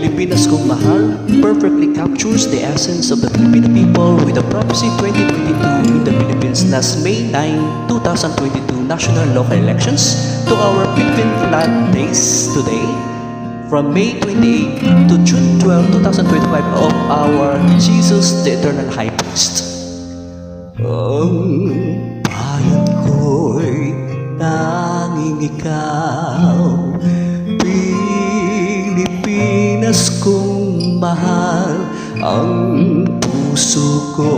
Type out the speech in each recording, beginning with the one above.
Pilipinas kong mahal perfectly captures the essence of the Filipino people with the prophecy 2022 in the Philippines last May 9, 2022 national local elections to our Philippine flag days today from May 28 to June 12, 2025 of our Jesus the Eternal High Priest. Ang bayan ko'y tanging ikaw, Pilipinas kong mahal, ang puso ko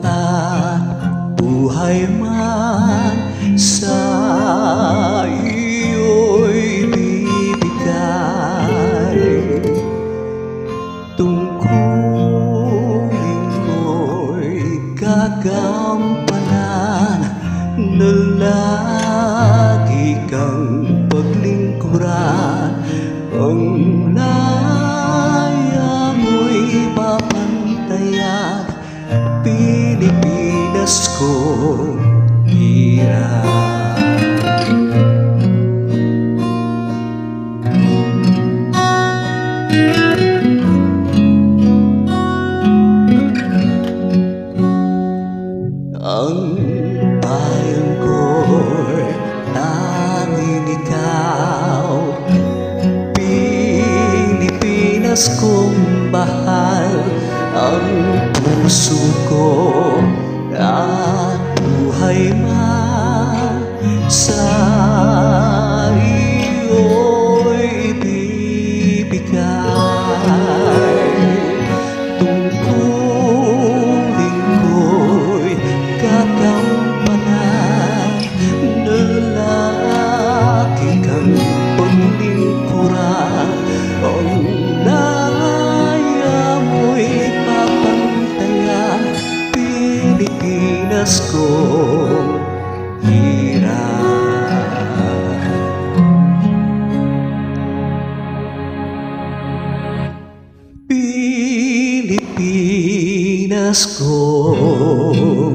at buhay man sa iyo'y bibigay. Tungkulin ko'y gagampanan na lagi kang paglingkuran, ang laya mo'y papantayan, Pilipinas kong hirap. Ang bayan ko'y tanging ikaw, Pilipinas kong mahal, ang puso ko at buhay man sa iyo'y bibigay. Tungkulin ko'y gagampanan na lagi kang paglingkuran, ang laya mo'y papantayan, Pilipinas kong hirap. Pilipinas kong